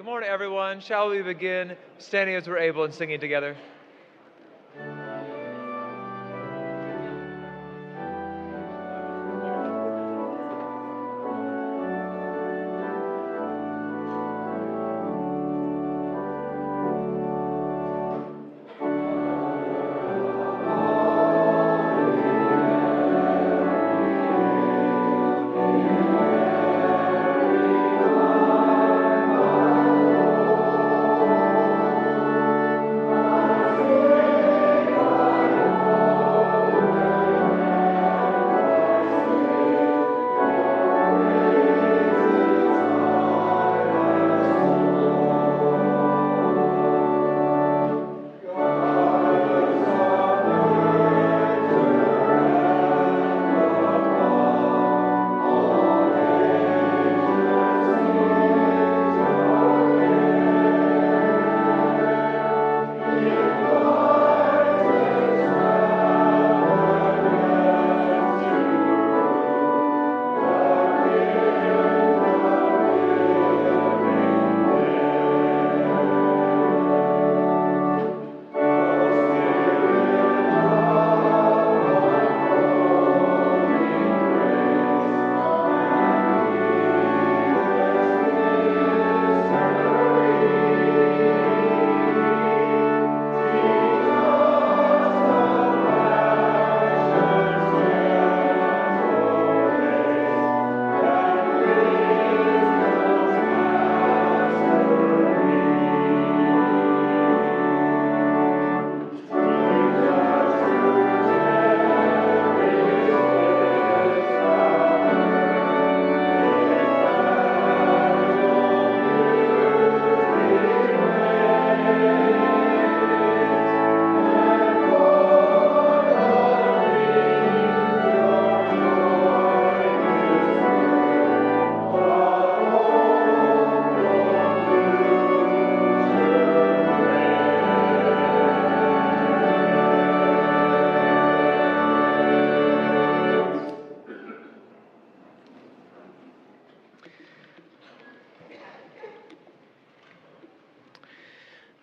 Good morning, everyone. Shall we begin standing as we're able and singing together?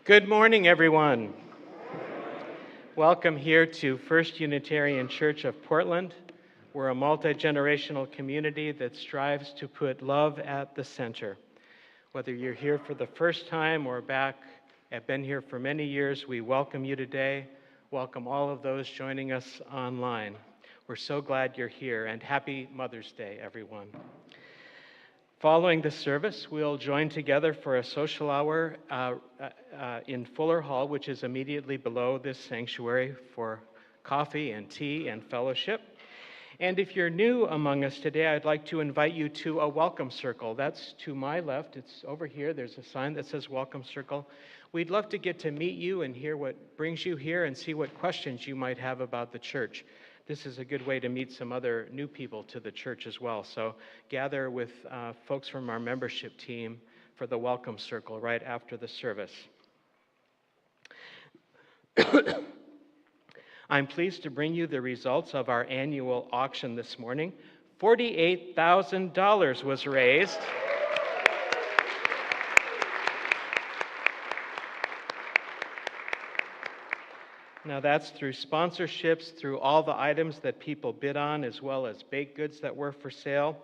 Good morning, everyone. Welcome here to First Unitarian Church of Portland. We're a multi-generational community that strives to put love at the center. Whether you're here for the first time or have been here for many years, we welcome you today. Welcome all of those joining us online. We're so glad you're here, and happy Mother's Day, everyone. Following the service, we'll join together for a social hour in Fuller Hall, which is immediately below this sanctuary, for coffee and tea and fellowship. And if you're new among us today, I'd like to invite you to a welcome circle. That's to my left. It's over here. There's a sign that says welcome circle. We'd love to get to meet you and hear what brings you here and see what questions you might have about the church. This is a good way to meet some other new people to the church as well. So gather with folks from our membership team for the welcome circle right after the service. I'm pleased to bring you the results of our annual auction this morning. $48,000 was raised. Now that's through sponsorships, through all the items that people bid on, as well as baked goods that were for sale.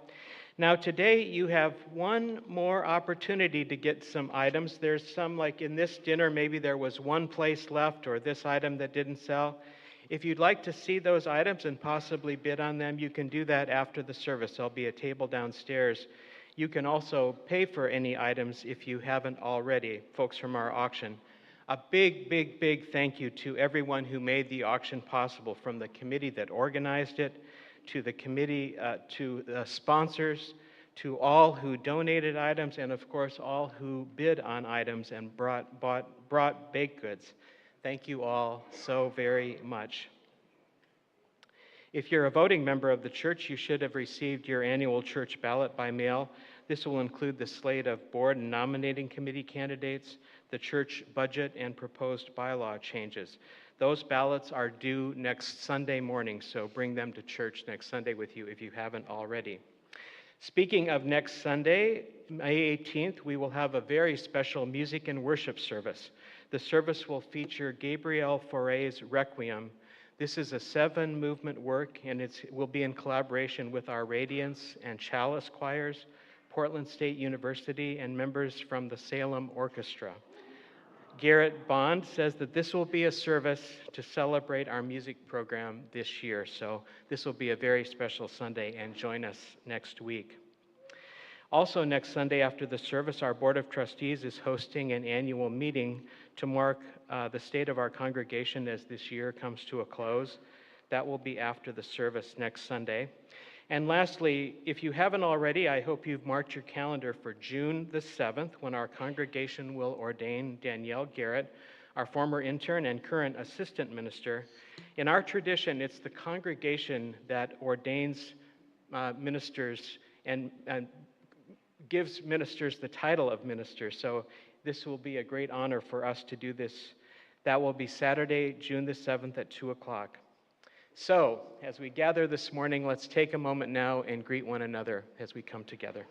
Now today you have one more opportunity to get some items. There's some, like in this dinner, maybe there was one place left, or this item that didn't sell. If you'd like to see those items and possibly bid on them, you can do that after the service. There'll be a table downstairs. You can also pay for any items if you haven't already, folks from our auction. A big, big, big thank you to everyone who made the auction possible, from the committee that organized it, to the committee, to the sponsors, to all who donated items, and of course all who bid on items and brought baked goods. Thank you all so very much. If you're a voting member of the church, you should have received your annual church ballot by mail. This will include the slate of board and nominating committee candidates, the church budget, and proposed bylaw changes. Those ballots are due next Sunday morning, so bring them to church next Sunday with you if you haven't already. Speaking of next Sunday, May 18th, we will have a very special music and worship service. The service will feature Gabriel Fauré's Requiem. This is a 7-movement work, and it will be in collaboration with our Radiance and Chalice choirs, Portland State University, and members from the Salem Orchestra. Garrett Bond says that this will be a service to celebrate our music program this year, so this will be a very special Sunday, and join us next week. Also next Sunday after the service, our Board of Trustees is hosting an annual meeting to mark the state of our congregation as this year comes to a close. That will be after the service next Sunday. And lastly, if you haven't already, I hope you've marked your calendar for June the 7th, when our congregation will ordain Danielle Garrett, our former intern and current assistant minister. In our tradition, it's the congregation that ordains ministers and gives ministers the title of minister. So this will be a great honor for us to do this. That will be Saturday, June the 7th at 2 o'clock. So, as we gather this morning, let's take a moment now and greet one another as we come together.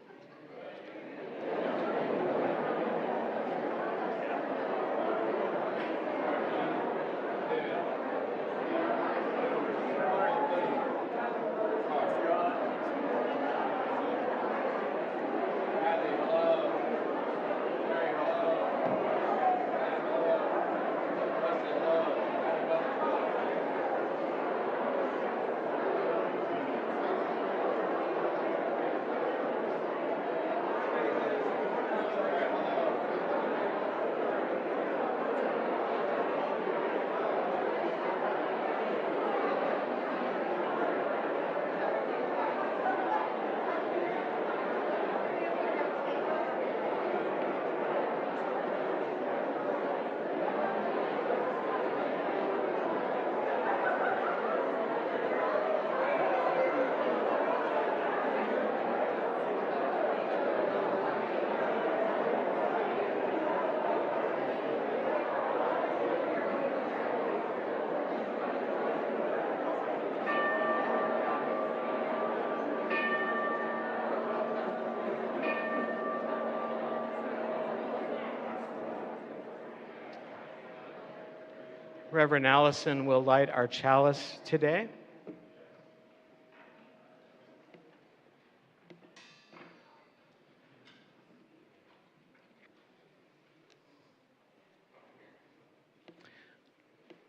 Reverend Alison will light our chalice today.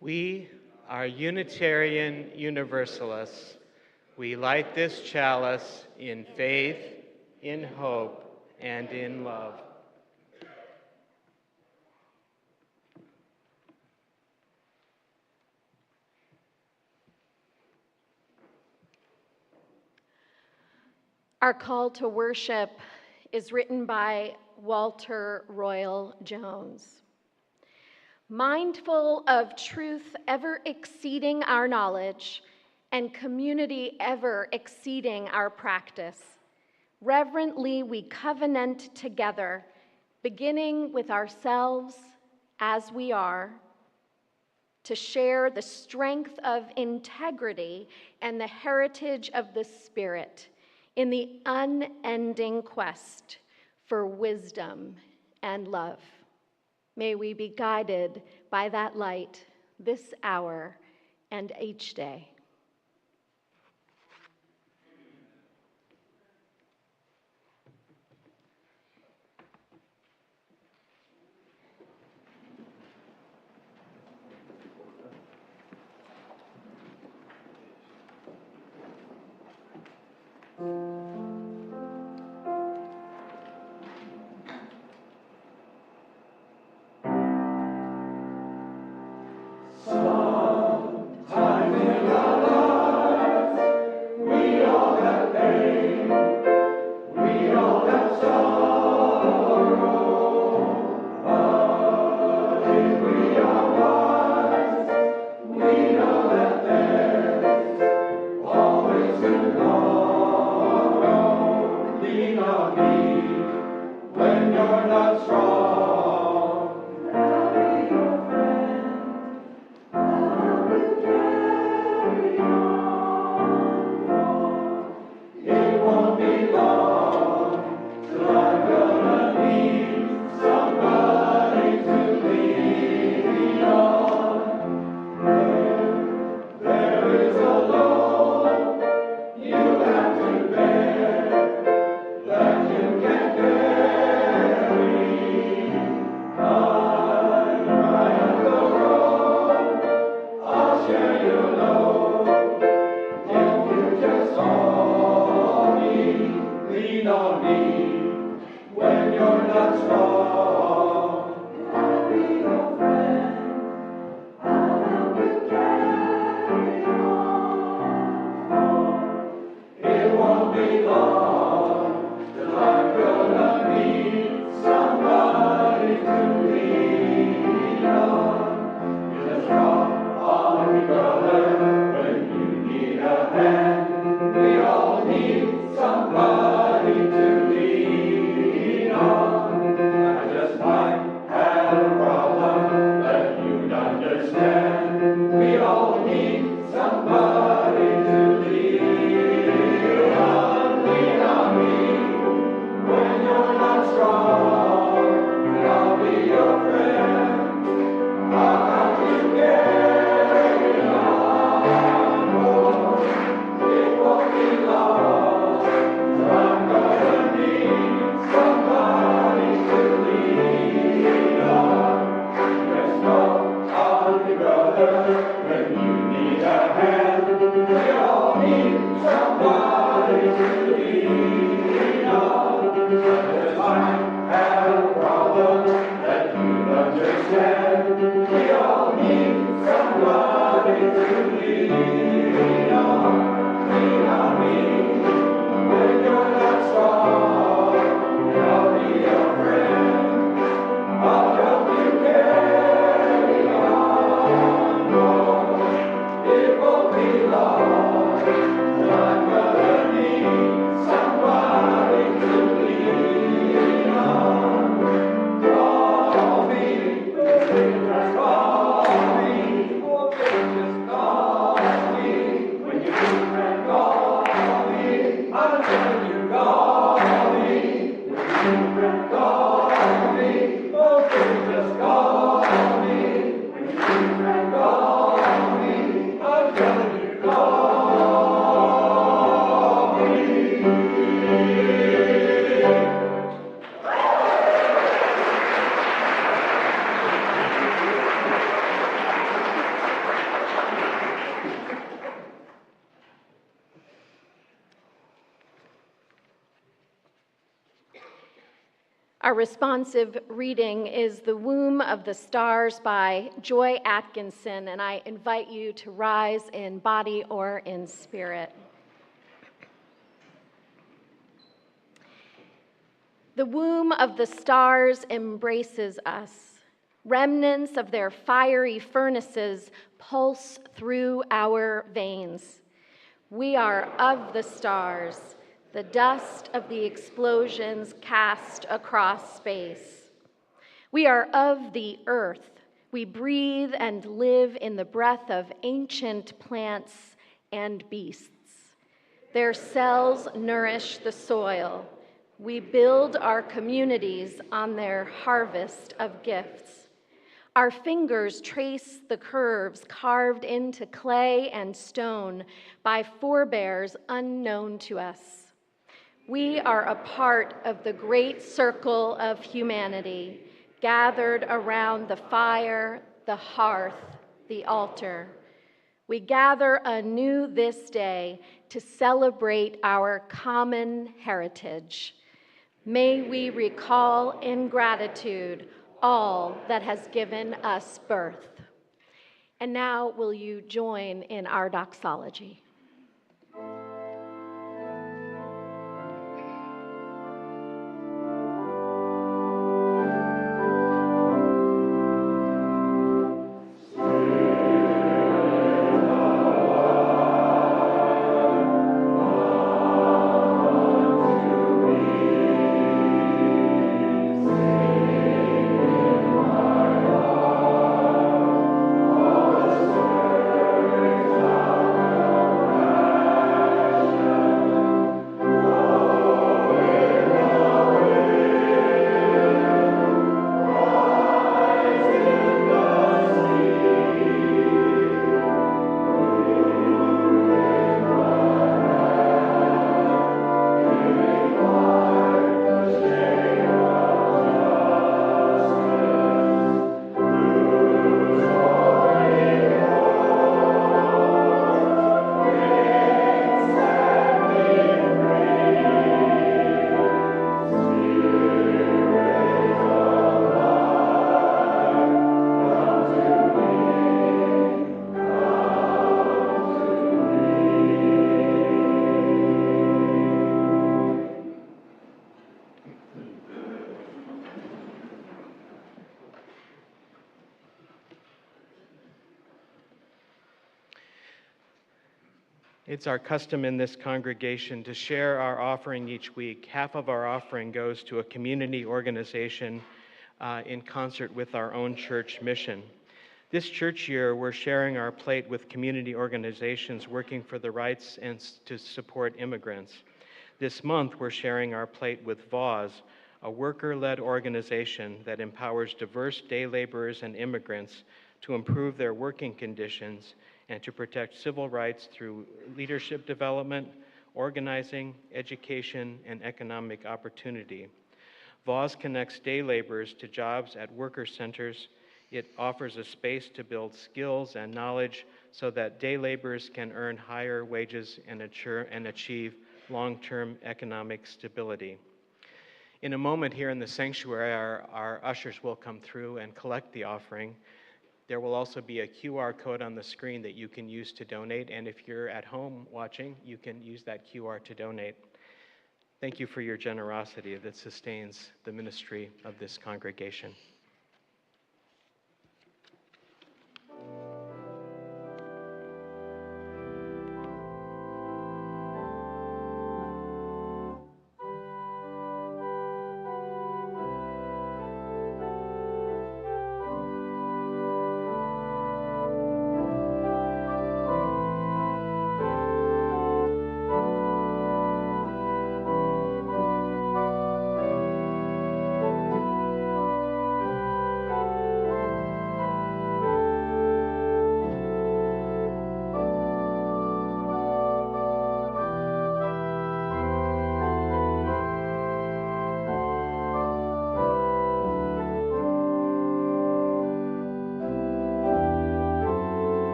We are Unitarian Universalists. We light this chalice in faith, in hope, and in love. Our call to worship is written by Walter Royal Jones. Mindful of truth ever exceeding our knowledge and community ever exceeding our practice, reverently we covenant together, beginning with ourselves as we are, to share the strength of integrity and the heritage of the Spirit in the unending quest for wisdom and love. May we be guided by that light this hour and each day. Sometime in life. Our responsive reading is The Womb of the Stars by Joy Atkinson, and I invite you to rise in body or in spirit. The womb of the stars embraces us. Remnants of their fiery furnaces pulse through our veins. We are of the stars, the dust of the explosions cast across space. We are of the earth. We breathe and live in the breath of ancient plants and beasts. Their cells nourish the soil. We build our communities on their harvest of gifts. Our fingers trace the curves carved into clay and stone by forebears unknown to us. We are a part of the great circle of humanity, gathered around the fire, the hearth, the altar. We gather anew this day to celebrate our common heritage. May we recall in gratitude all that has given us birth. And now will you join in our doxology? It's our custom in this congregation to share our offering each week. Half of our offering goes to a community organization in concert with our own church mission. This church year, we're sharing our plate with community organizations working for the rights and to support immigrants. This month, we're sharing our plate with VAWS, a worker-led organization that empowers diverse day laborers and immigrants to improve their working conditions and to protect civil rights through leadership development, organizing, education, and economic opportunity. VAWS connects day laborers to jobs at worker centers. It offers a space to build skills and knowledge so that day laborers can earn higher wages and achieve long-term economic stability. In a moment here in the sanctuary, our ushers will come through and collect the offering. There will also be a QR code on the screen that you can use to donate, and if you're at home watching, you can use that QR to donate. Thank you for your generosity that sustains the ministry of this congregation.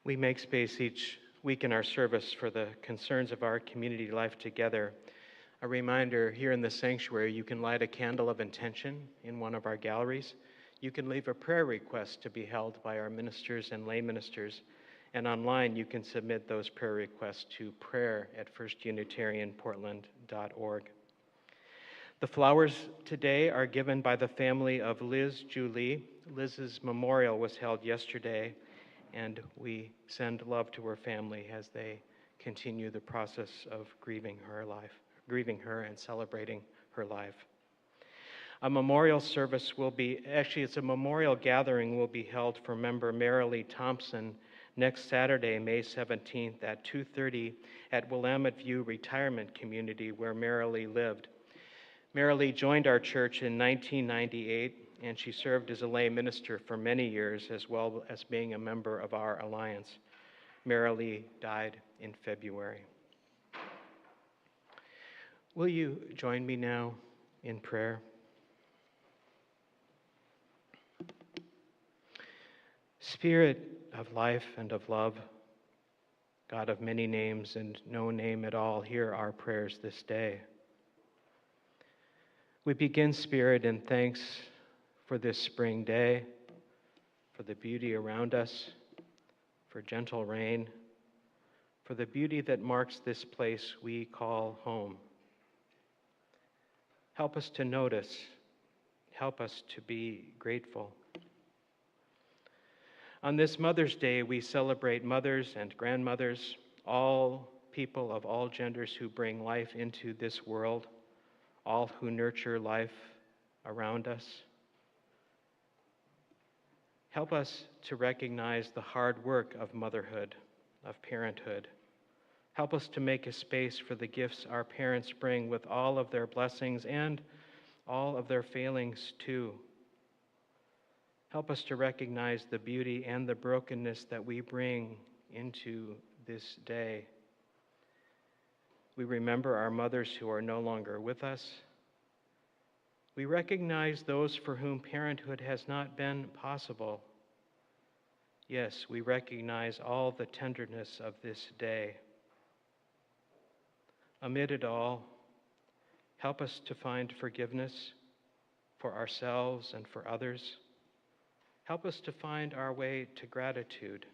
We make space each week in our service for the concerns of our community life together. A reminder, here in the sanctuary, you can light a candle of intention in one of our galleries. You can leave a prayer request to be held by our ministers and lay ministers. And online, you can submit those prayer requests to prayer@firstunitarianportland.org. The flowers today are given by the family of Liz Julie. Liz's memorial was held yesterday, and we send love to her family as they continue the process of grieving her and celebrating her life. A memorial service will be, it's a memorial gathering will be held for member Marilee Thompson next Saturday, May 17th at 2:30 at Willamette View Retirement Community where Marilee lived. Marilee joined our church in 1998, and she served as a lay minister for many years, as well as being a member of our alliance. Marilee died in February. Will you join me now in prayer? Spirit of life and of love, God of many names and no name at all, hear our prayers this day. We begin, Spirit, in thanks for this spring day, for the beauty around us, for gentle rain, for the beauty that marks this place we call home. Help us to notice. Help us to be grateful. On this Mother's Day, we celebrate mothers and grandmothers, all people of all genders who bring life into this world, all who nurture life around us. Help us to recognize the hard work of motherhood, of parenthood. Help us to make a space for the gifts our parents bring with all of their blessings and all of their failings too. Help us to recognize the beauty and the brokenness that we bring into this day. We remember our mothers who are no longer with us. We recognize those for whom parenthood has not been possible. Yes, we recognize all the tenderness of this day. Amid it all, help us to find forgiveness for ourselves and for others. Help us to find our way to gratitude.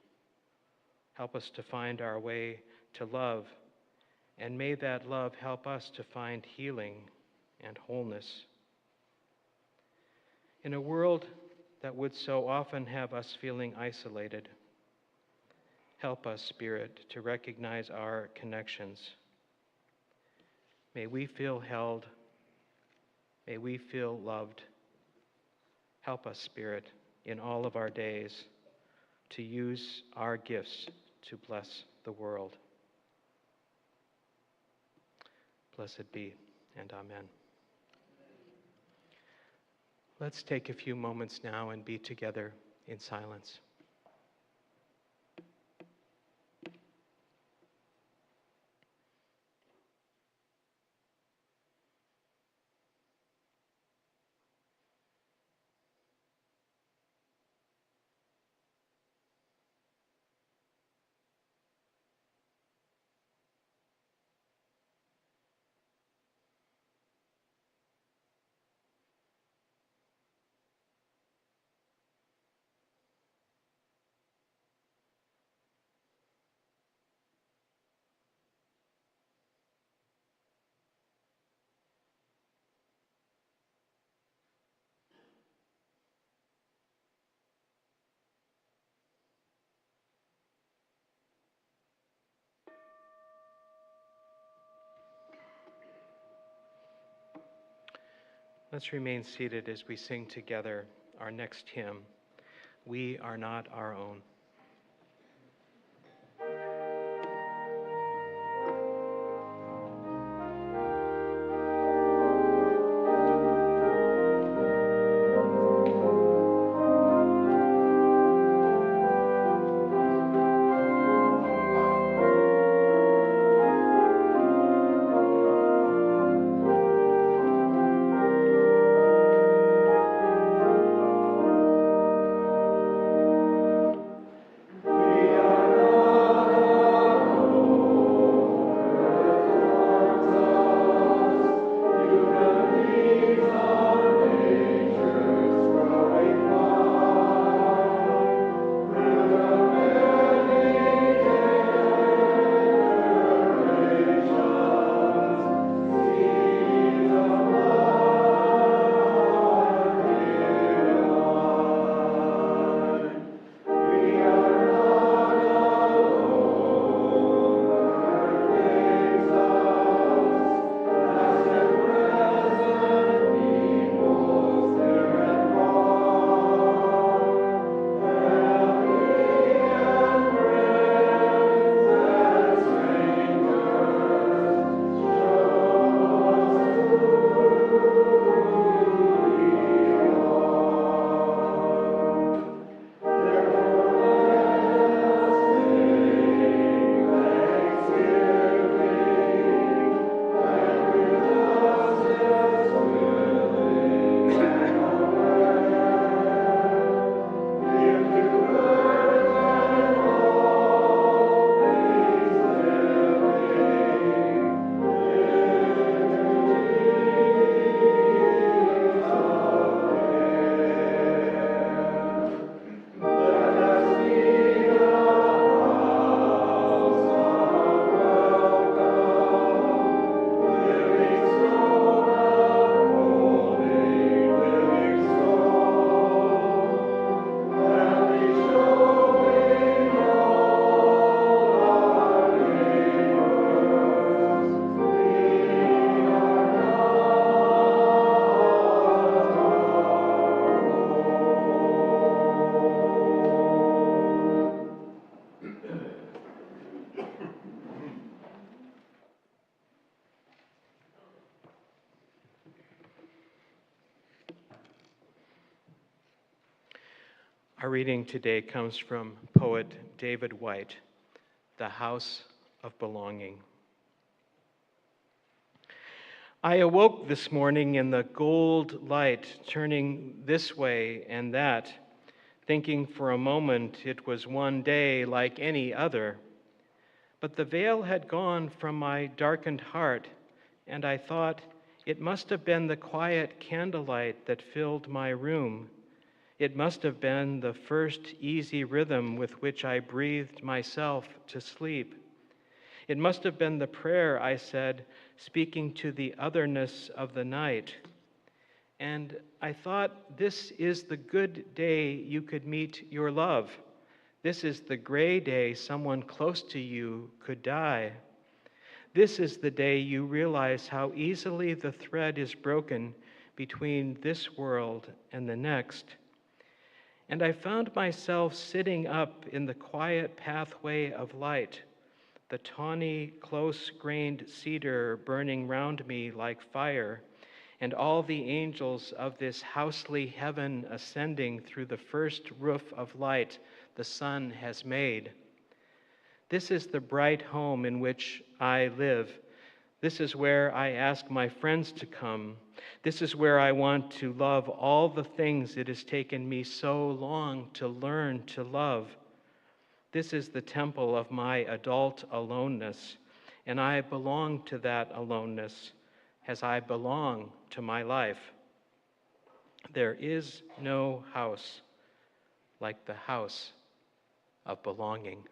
Help us to find our way to love. And may that love help us to find healing and wholeness. In a world that would so often have us feeling isolated, help us, Spirit, to recognize our connections. May we feel held. May we feel loved. Help us, Spirit, in all of our days to use our gifts to bless the world. Blessed be, and amen. Let's take a few moments now and be together in silence. Let's remain seated as we sing together our next hymn, We Are Not Our Own. Our reading today comes from poet David White, The House of Belonging. I awoke this morning in the gold light, turning this way and that, thinking for a moment it was one day like any other. But the veil had gone from my darkened heart, and I thought it must have been the quiet candlelight that filled my room. It must have been the first easy rhythm with which I breathed myself to sleep. It must have been the prayer I said, speaking to the otherness of the night. And I thought, this is the good day you could meet your love. This is the gray day someone close to you could die. This is the day you realize how easily the thread is broken between this world and the next. And I found myself sitting up in the quiet pathway of light, the tawny, close-grained cedar burning round me like fire, and all the angels of this housely heaven ascending through the first roof of light the sun has made. This is the bright home in which I live. This is where I ask my friends to come. This is where I want to love all the things it has taken me so long to learn to love. This is the temple of my adult aloneness, and I belong to that aloneness as I belong to my life. There is no house like the house of belonging.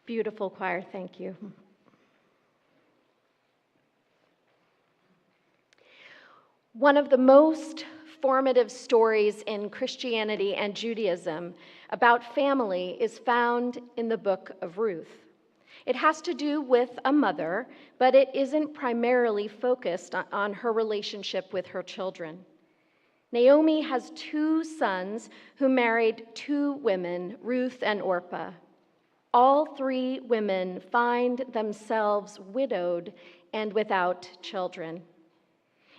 Beautiful choir, thank you. One of the most formative stories in Christianity and Judaism about family is found in the book of Ruth. It has to do with a mother, but it isn't primarily focused on her relationship with her children. Naomi has two sons who married two women, Ruth and Orpah. All three women find themselves widowed and without children.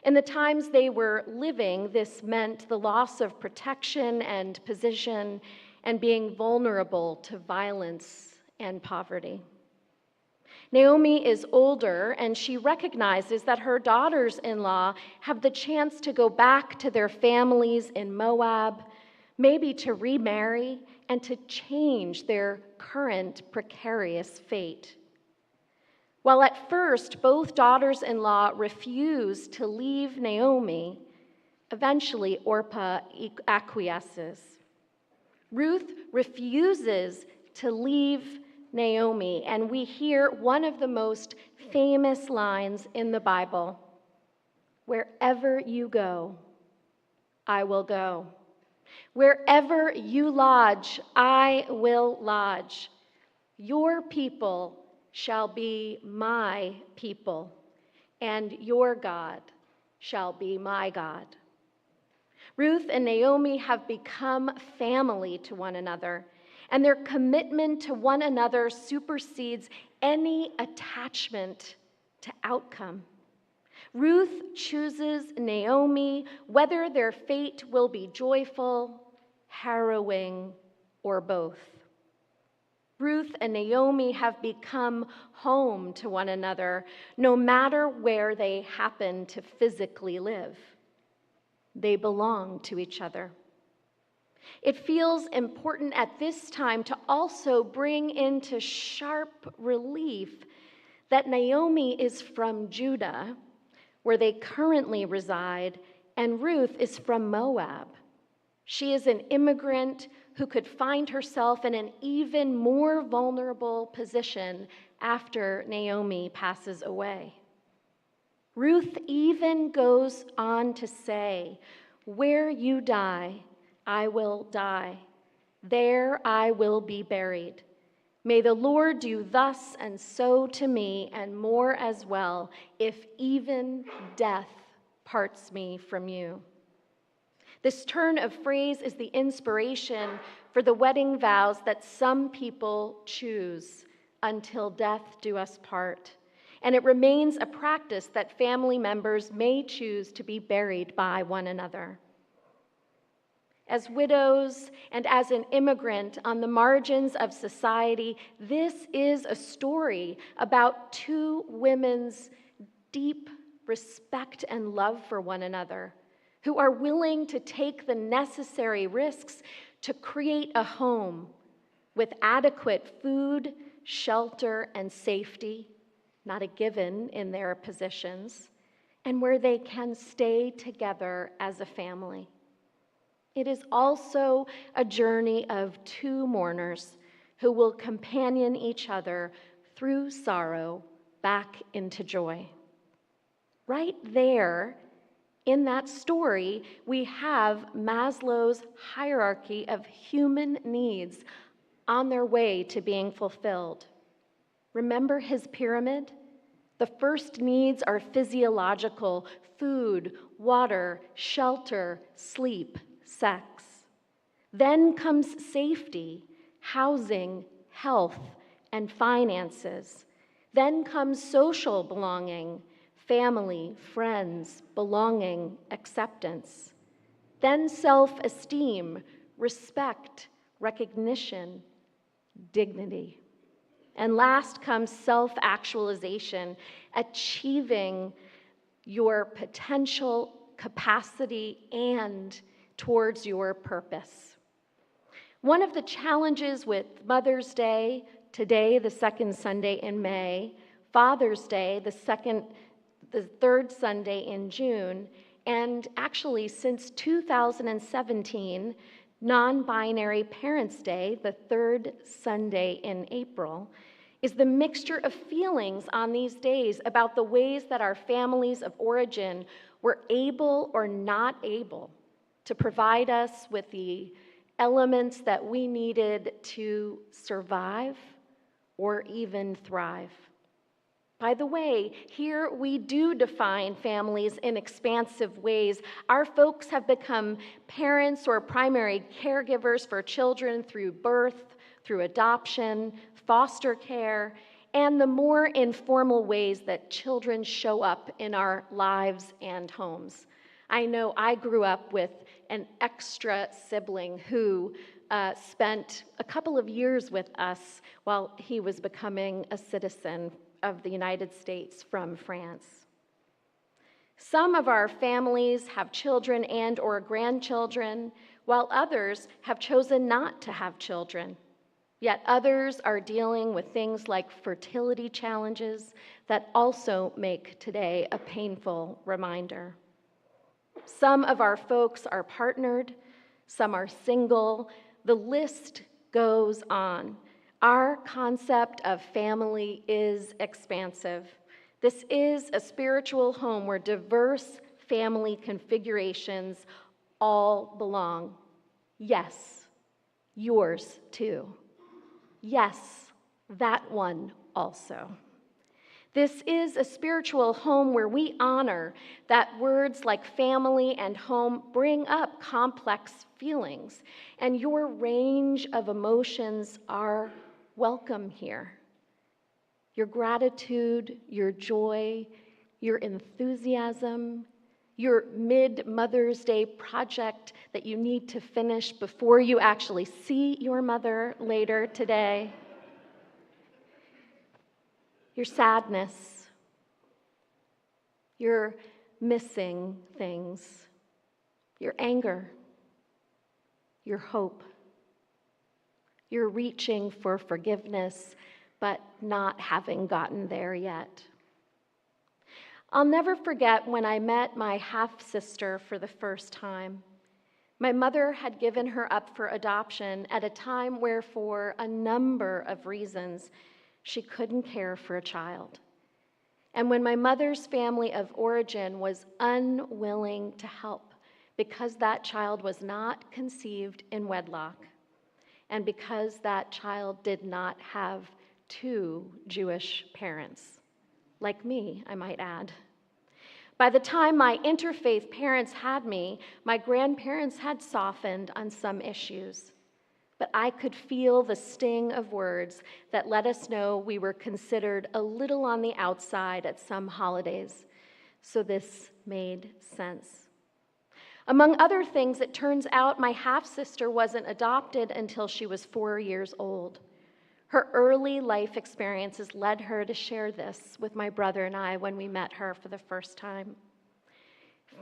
In the times they were living, this meant the loss of protection and position and being vulnerable to violence and poverty. Naomi is older, and she recognizes that her daughters-in-law have the chance to go back to their families in Moab, maybe to remarry and to change their current precarious fate. While at first both daughters-in-law refuse to leave Naomi, eventually Orpah acquiesces. Ruth refuses to leave Naomi, and we hear one of the most famous lines in the Bible: "Wherever you go, I will go. Wherever you lodge, I will lodge. Your people shall be my people, and your God shall be my God." Ruth and Naomi have become family to one another, and their commitment to one another supersedes any attachment to outcome. Ruth chooses Naomi whether their fate will be joyful, harrowing, or both. Ruth and Naomi have become home to one another, no matter where they happen to physically live. They belong to each other. It feels important at this time to also bring into sharp relief that Naomi is from Judah, where they currently reside, and Ruth is from Moab. She is an immigrant who could find herself in an even more vulnerable position after Naomi passes away. Ruth even goes on to say, "Where you die, I will die. There I will be buried. May the Lord do thus and so to me, and more as well, if even death parts me from you." This turn of phrase is the inspiration for the wedding vows that some people choose: "Until death do us part." And it remains a practice that family members may choose to be buried by one another. As widows and as an immigrant on the margins of society, this is a story about two women's deep respect and love for one another, who are willing to take the necessary risks to create a home with adequate food, shelter, and safety, not a given in their positions, and where they can stay together as a family. It is also a journey of two mourners who will companion each other through sorrow back into joy. Right there in that story, we have Maslow's hierarchy of human needs on their way to being fulfilled. Remember his pyramid? The first needs are physiological: food, water, shelter, sleep, sex. Then comes safety, housing, health, and finances. Then comes social belonging, family, friends, belonging, acceptance. Then self-esteem, respect, recognition, dignity. And last comes self-actualization, achieving your potential, capacity, and towards your purpose. One of the challenges with Mother's Day, today, the second Sunday in May, Father's Day, the third Sunday in June, and actually since 2017, Non-Binary Parents' Day, the third Sunday in April, is the mixture of feelings on these days about the ways that our families of origin were able or not able to provide us with the elements that we needed to survive or even thrive. By the way, here we do define families in expansive ways. Our folks have become parents or primary caregivers for children through birth, through adoption, foster care, and the more informal ways that children show up in our lives and homes. I know I grew up with an extra sibling who spent a couple of years with us while he was becoming a citizen of the United States from France. Some of our families have children and or grandchildren, while others have chosen not to have children. Yet others are dealing with things like fertility challenges that also make today a painful reminder. Some of our folks are partnered, some are single. The list goes on. Our concept of family is expansive. This is a spiritual home where diverse family configurations all belong. Yes, yours too. Yes, that one also. This is a spiritual home where we honor that words like family and home bring up complex feelings, and your range of emotions are welcome here. Your gratitude, your joy, your enthusiasm, your mid-Mother's Day project that you need to finish before you actually see your mother later today, your sadness, your missing things, your anger, your hope, your reaching for forgiveness, but not having gotten there yet. I'll never forget when I met my half-sister for the first time. My mother had given her up for adoption at a time where, for a number of reasons, she couldn't care for a child. And when my mother's family of origin was unwilling to help because that child was not conceived in wedlock, and because that child did not have two Jewish parents, like me, I might add. By the time my interfaith parents had me, my grandparents had softened on some issues. But I could feel the sting of words that let us know we were considered a little on the outside at some holidays. So this made sense. Among other things, it turns out my half-sister wasn't adopted until she was 4 years old. Her early life experiences led her to share this with my brother and I when we met her for the first time.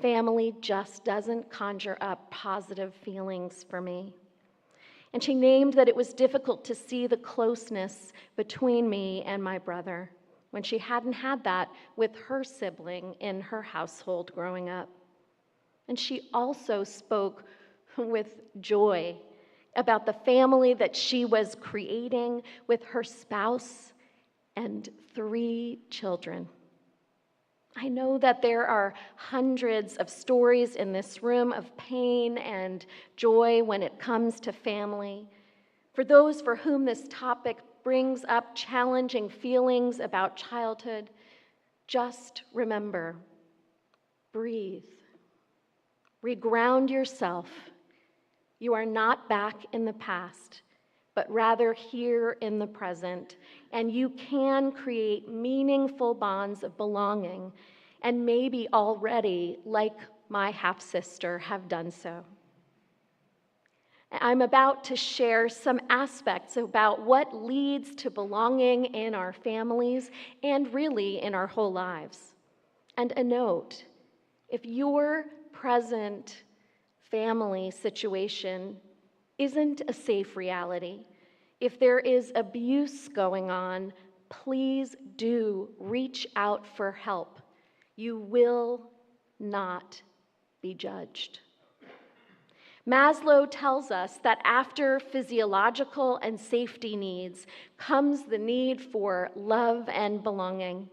Family just doesn't conjure up positive feelings for me. And she named that it was difficult to see the closeness between me and my brother when she hadn't had that with her sibling in her household growing up. And she also spoke with joy about the family that she was creating with her spouse and 3 children. I know that there are hundreds of stories in this room of pain and joy when it comes to family. For those for whom this topic brings up challenging feelings about childhood, just remember, breathe, reground yourself. You are not back in the past, but rather here in the present, and you can create meaningful bonds of belonging, and maybe already, like my half-sister, have done so. I'm about to share some aspects about what leads to belonging in our families and really in our whole lives. And a note, if your present family situation isn't a safe reality, if there is abuse going on, please do reach out for help. You will not be judged. Maslow tells us that after physiological and safety needs comes the need for love and belonging.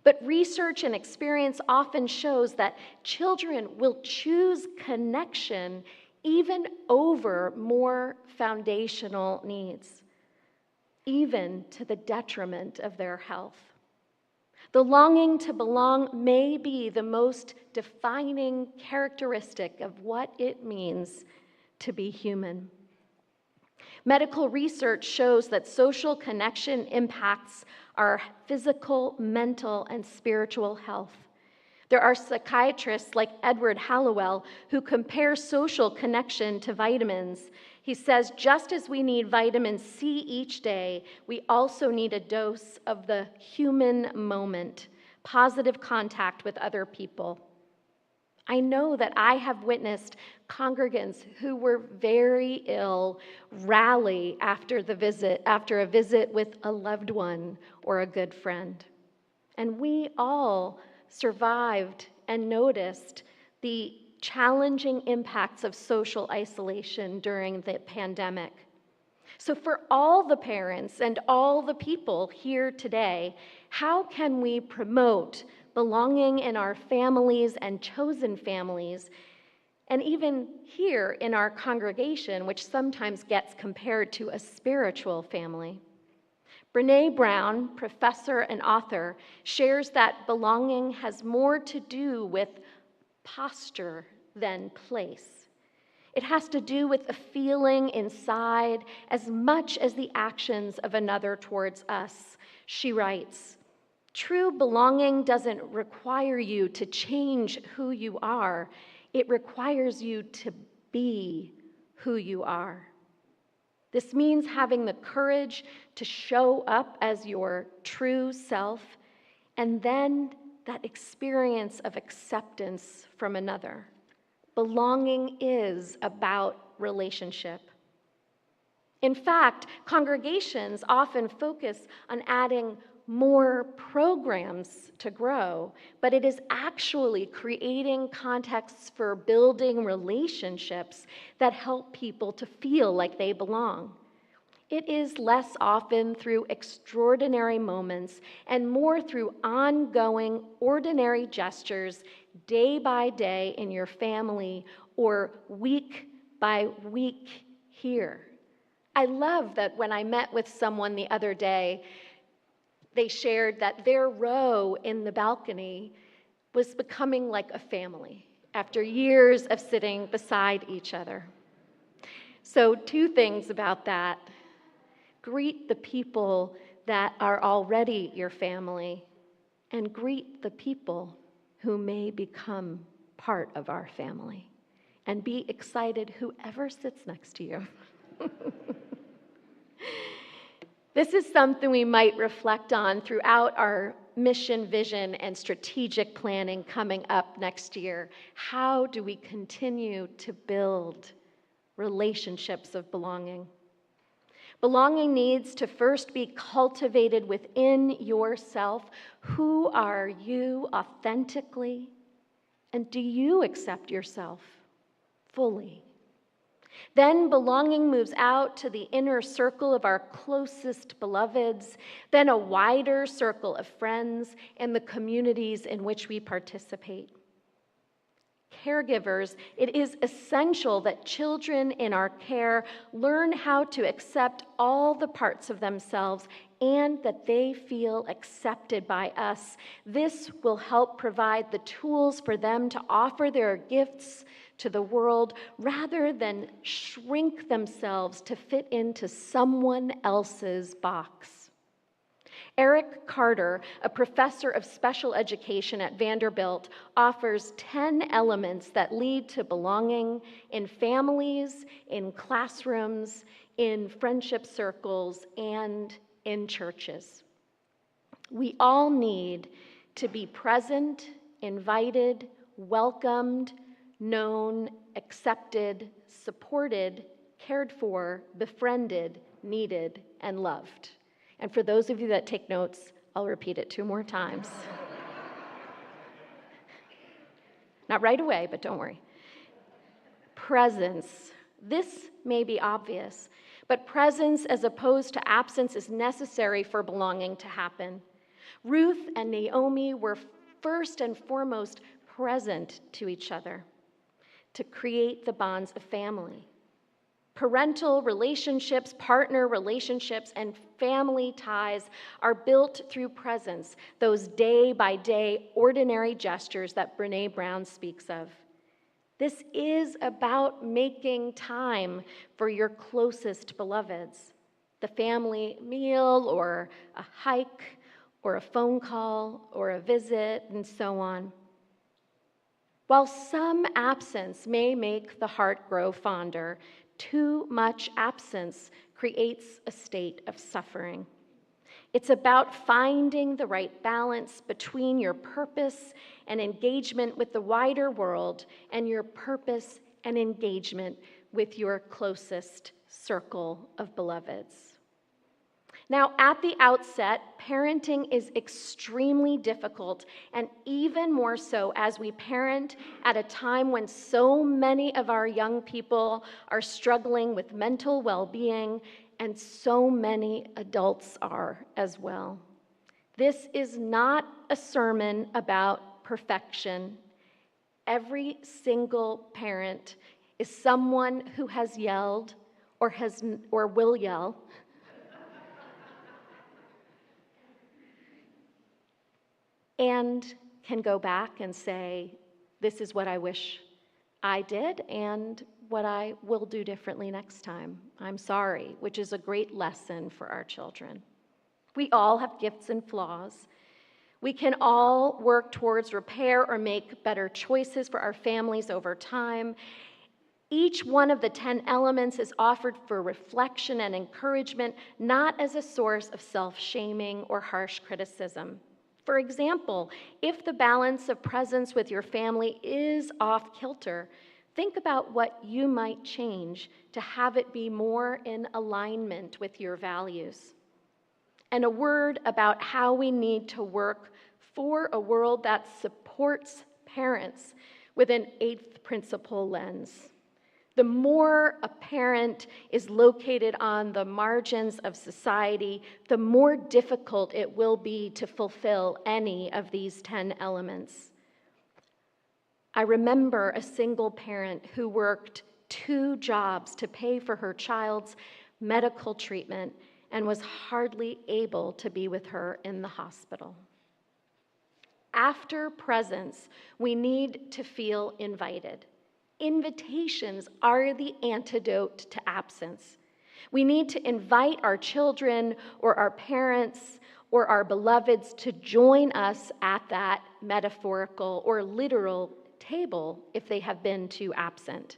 But research and experience often shows that children will choose connection even over more foundational needs, even to the detriment of their health. The longing to belong may be the most defining characteristic of what it means to be human. Medical research shows that social connection impacts our physical, mental, and spiritual health. There are psychiatrists like Edward Hallowell who compare social connection to vitamins. He says, just as we need vitamin C each day, we also need a dose of the human moment, positive contact with other people. I know that I have witnessed congregants who were very ill rally after a visit with a loved one or a good friend. And we all survived and noticed the challenging impacts of social isolation during the pandemic. So for all the parents and all the people here today, how can we promote belonging in our families and chosen families, and even here in our congregation, which sometimes gets compared to a spiritual family? Brene Brown, professor and author, shares that belonging has more to do with posture than place. It has to do with a feeling inside as much as the actions of another towards us. She writes, "True belonging doesn't require you to change who you are. It requires you to be who you are." This means having the courage to show up as your true self, and then that experience of acceptance from another. Belonging is about relationship. In fact, congregations often focus on adding more programs to grow, but it is actually creating contexts for building relationships that help people to feel like they belong. It is less often through extraordinary moments and more through ongoing, ordinary gestures day by day in your family or week by week here. I love that when I met with someone the other day, they shared that their row in the balcony was becoming like a family after years of sitting beside each other. So 2 things about that. Greet the people that are already your family, and greet the people who may become part of our family. And be excited whoever sits next to you. This is something we might reflect on throughout our mission, vision, and strategic planning coming up next year. How do we continue to build relationships of belonging? Belonging needs to first be cultivated within yourself. Who are you authentically? And do you accept yourself fully? Then belonging moves out to the inner circle of our closest beloveds, then a wider circle of friends and the communities in which we participate. Caregivers, it is essential that children in our care learn how to accept all the parts of themselves and that they feel accepted by us. This will help provide the tools for them to offer their gifts to the world rather than shrink themselves to fit into someone else's box. Eric Carter, a professor of special education at Vanderbilt, offers 10 elements that lead to belonging in families, in classrooms, in friendship circles, and in churches. We all need to be present, invited, welcomed, known, accepted, supported, cared for, befriended, needed, and loved. And for those of you that take notes, I'll repeat it 2 more times. Not right away, but don't worry. Presence. This may be obvious, but presence as opposed to absence is necessary for belonging to happen. Ruth and Naomi were first and foremost present to each other to create the bonds of family. Parental relationships, partner relationships, and family ties are built through presence, those day-by-day ordinary gestures that Brené Brown speaks of. This is about making time for your closest beloveds, the family meal or a hike or a phone call or a visit and so on. While some absence may make the heart grow fonder, too much absence creates a state of suffering. It's about finding the right balance between your purpose and engagement with the wider world and your purpose and engagement with your closest circle of beloveds. Now, at the outset, parenting is extremely difficult, and even more so as we parent at a time when so many of our young people are struggling with mental well-being, and so many adults are as well. This is not a sermon about perfection. Every single parent is someone who has yelled or will yell and can go back and say, this is what I wish I did and what I will do differently next time. I'm sorry, which is a great lesson for our children. We all have gifts and flaws. We can all work towards repair or make better choices for our families over time. Each one of the 10 elements is offered for reflection and encouragement, not as a source of self-shaming or harsh criticism. For example, if the balance of presence with your family is off kilter, think about what you might change to have it be more in alignment with your values. And a word about how we need to work for a world that supports parents with an eighth principle lens. The more a parent is located on the margins of society, the more difficult it will be to fulfill any of these 10 elements. I remember a single parent who worked 2 jobs to pay for her child's medical treatment and was hardly able to be with her in the hospital. After presence, we need to feel invited. Invitations are the antidote to absence. We need to invite our children or our parents or our beloveds to join us at that metaphorical or literal table if they have been too absent.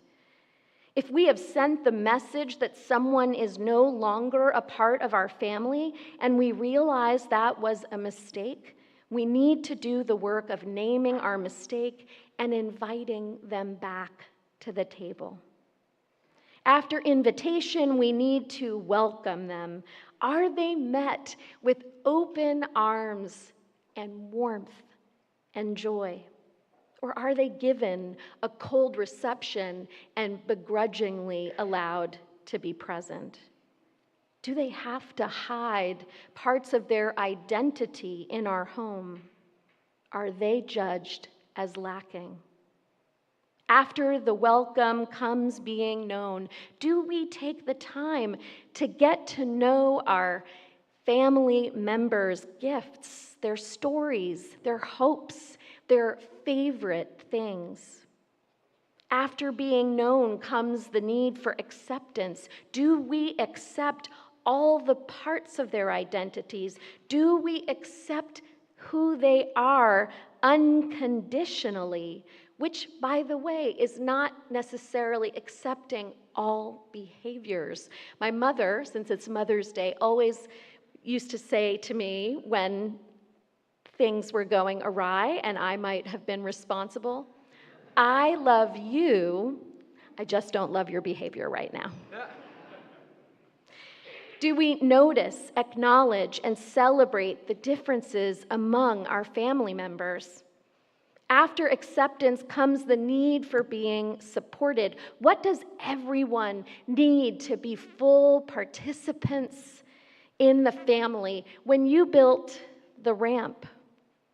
If we have sent the message that someone is no longer a part of our family and we realize that was a mistake, we need to do the work of naming our mistake and inviting them back to the table. After invitation, we need to welcome them. Are they met with open arms and warmth and joy? Or are they given a cold reception and begrudgingly allowed to be present? Do they have to hide parts of their identity in our home? Are they judged as lacking? After the welcome comes being known. Do we take the time to get to know our family members' gifts, their stories, their hopes, their favorite things? After being known comes the need for acceptance. Do we accept all the parts of their identities? Do we accept who they are unconditionally? Which, by the way, is not necessarily accepting all behaviors. My mother, since it's Mother's Day, always used to say to me when things were going awry and I might have been responsible, I love you, I just don't love your behavior right now. Do we notice, acknowledge, and celebrate the differences among our family members? After acceptance comes the need for being supported. What does everyone need to be full participants in the family? When you built the ramp,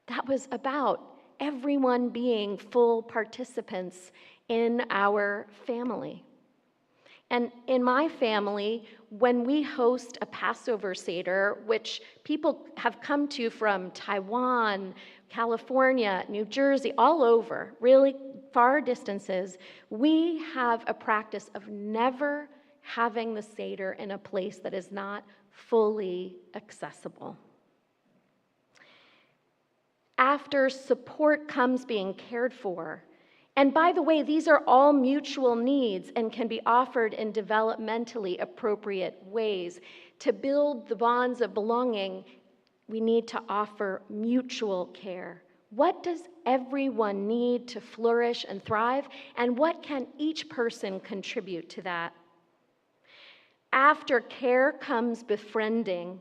that was about everyone being full participants in our family. And in my family, when we host a Passover Seder, which people have come to from Taiwan, California, New Jersey, all over, really far distances, we have a practice of never having the Seder in a place that is not fully accessible. After support comes being cared for. And by the way, these are all mutual needs and can be offered in developmentally appropriate ways. To build the bonds of belonging, we need to offer mutual care. What does everyone need to flourish and thrive? And what can each person contribute to that? After care comes befriending.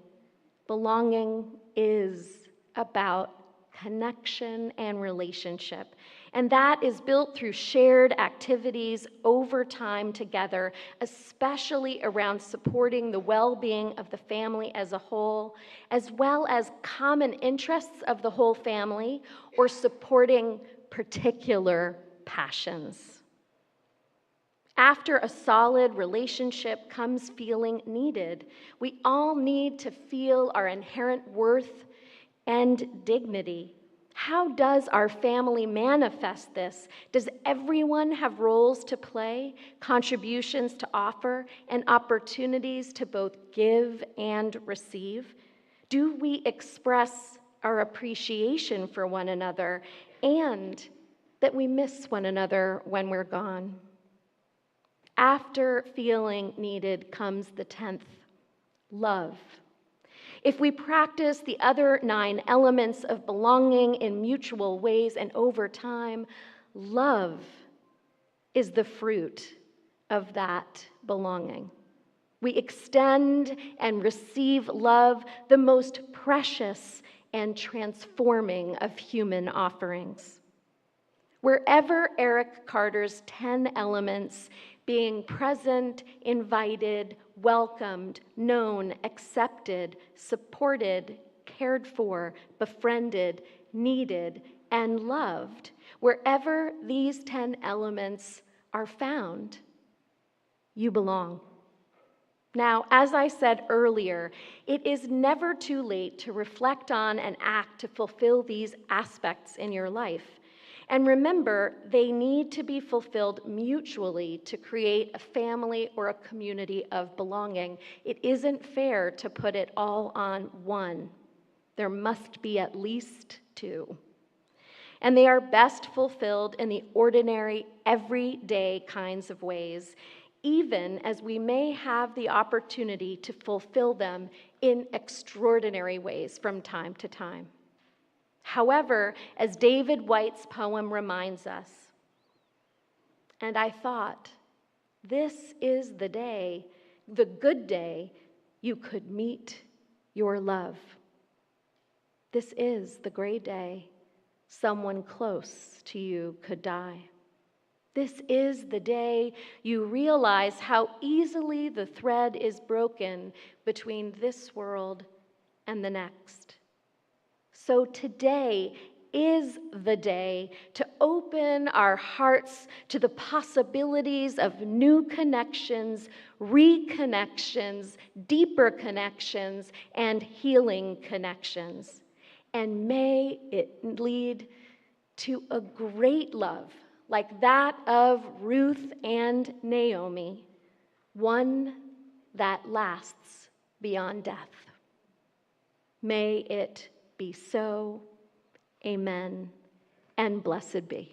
Belonging is about connection and relationship. And that is built through shared activities over time together, especially around supporting the well-being of the family as a whole, as well as common interests of the whole family, or supporting particular passions. After a solid relationship comes feeling needed. We all need to feel our inherent worth and dignity. How does our family manifest this? Does everyone have roles to play, contributions to offer, and opportunities to both give and receive? Do we express our appreciation for one another and that we miss one another when we're gone? After feeling needed comes the 10th, love. If we practice the other 9 elements of belonging in mutual ways and over time, love is the fruit of that belonging. We extend and receive love, the most precious and transforming of human offerings. Wherever Eric Carter's 10 elements, being present, invited, welcomed, known, accepted, supported, cared for, befriended, needed, and loved, wherever these 10 elements are found, you belong. Now, as I said earlier, it is never too late to reflect on and act to fulfill these aspects in your life. And remember, they need to be fulfilled mutually to create a family or a community of belonging. It isn't fair to put it all on one. There must be at least 2. And they are best fulfilled in the ordinary, everyday kinds of ways, even as we may have the opportunity to fulfill them in extraordinary ways from time to time. However, as David White's poem reminds us, and I thought, this is the day, the good day, you could meet your love. This is the great day someone close to you could die. This is the day you realize how easily the thread is broken between this world and the next. So today is the day to open our hearts to the possibilities of new connections, reconnections, deeper connections, and healing connections. And may it lead to a great love like that of Ruth and Naomi, one that lasts beyond death. May it be so. Amen, and blessed be.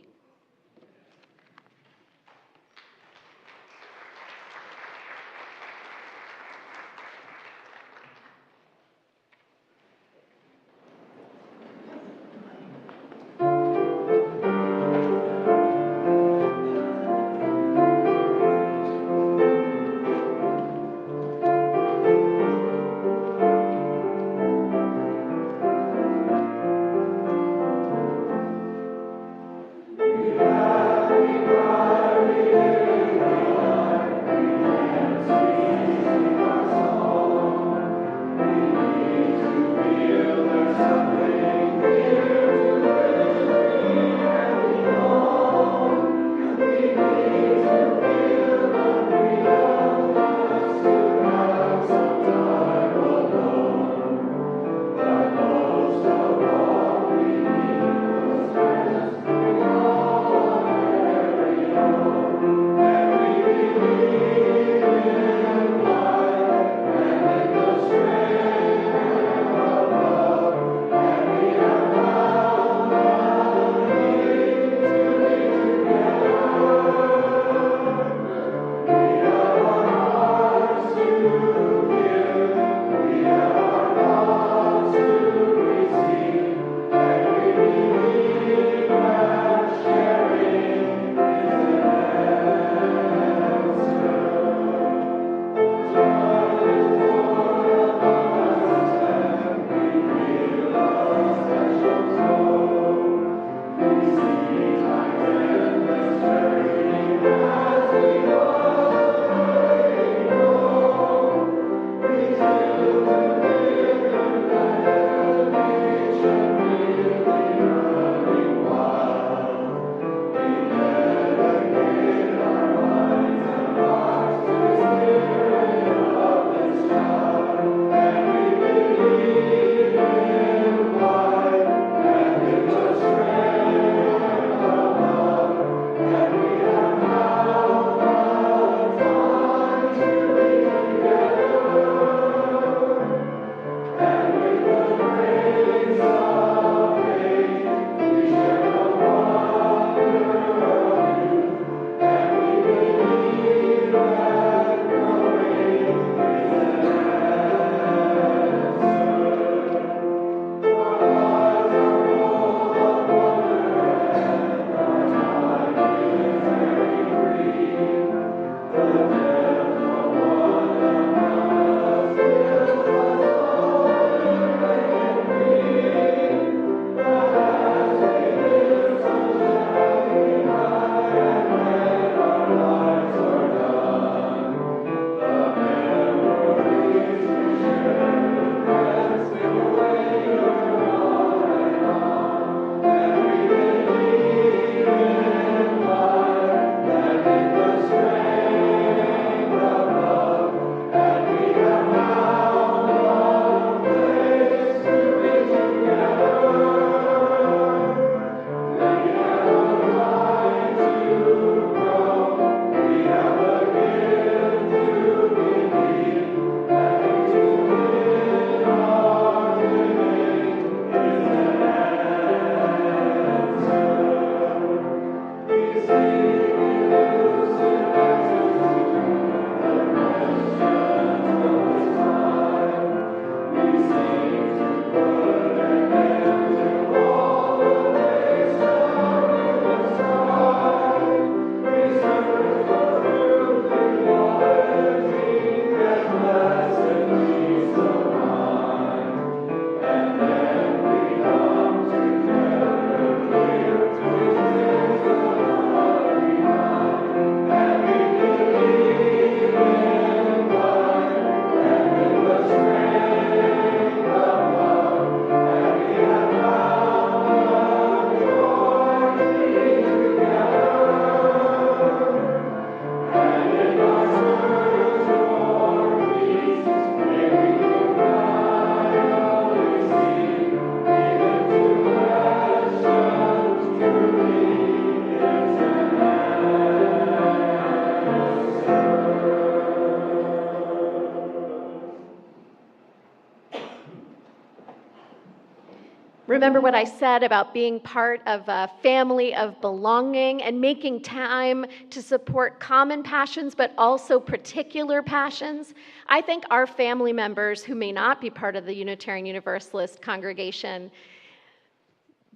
remember what I said about being part of a family of belonging and making time to support common passions, but also particular passions. I think our family members who may not be part of the Unitarian Universalist congregation,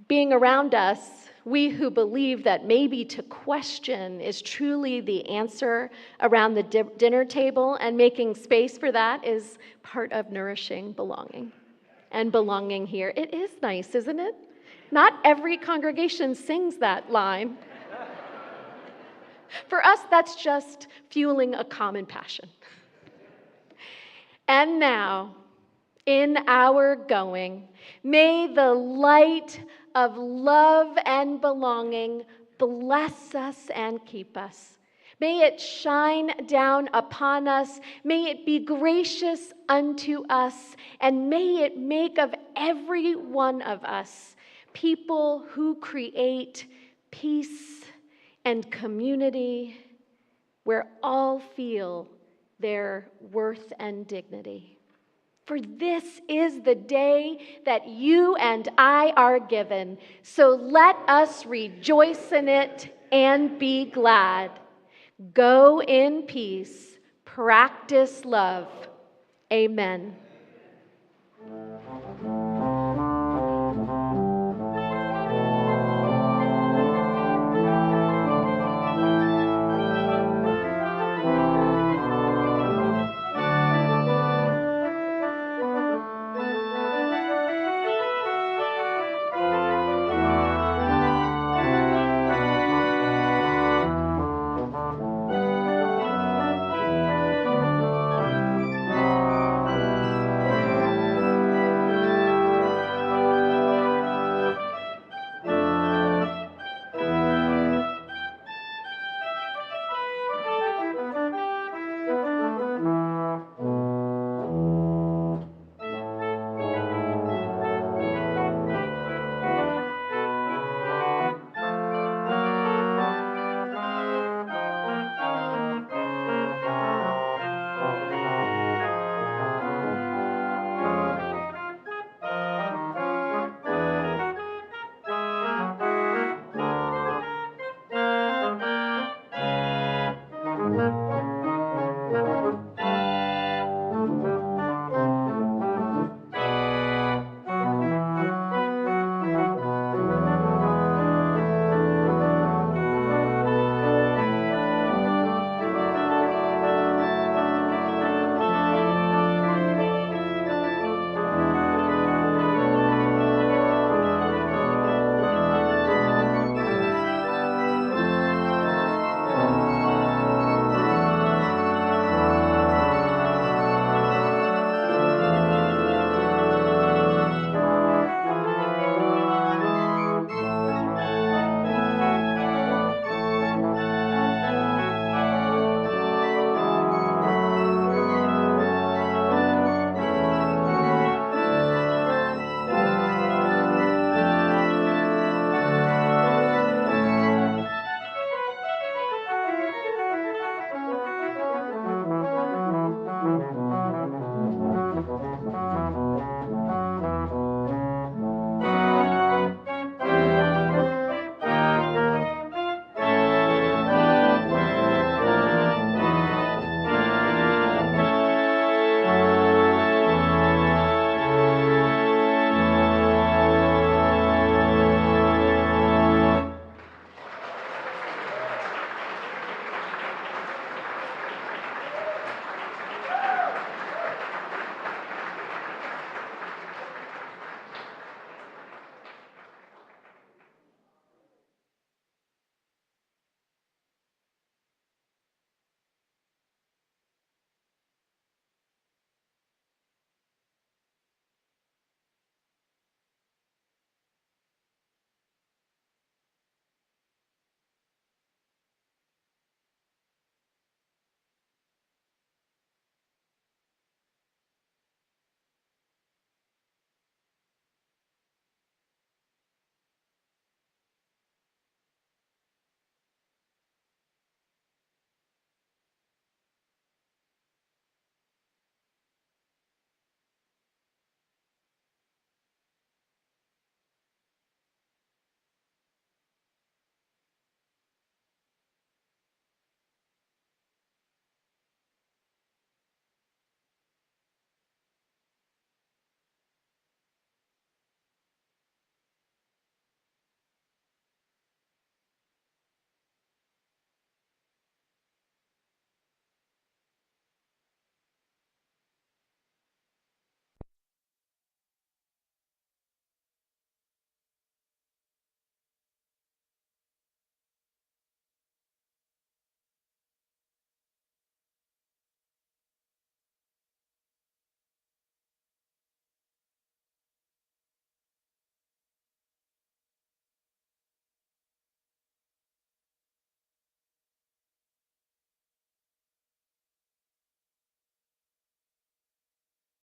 being around us, we who believe that maybe to question is truly the answer around the dinner table, and making space for that is part of nourishing belonging. And belonging here. It is nice, isn't it? Not every congregation sings that line. For us, that's just fueling a common passion. And now, in our going, may the light of love and belonging bless us and keep us. May it shine down upon us. May it be gracious unto us. And may it make of every one of us people who create peace and community where all feel their worth and dignity. For this is the day that you and I are given. So let us rejoice in it and be glad. Go in peace, practice love. Amen.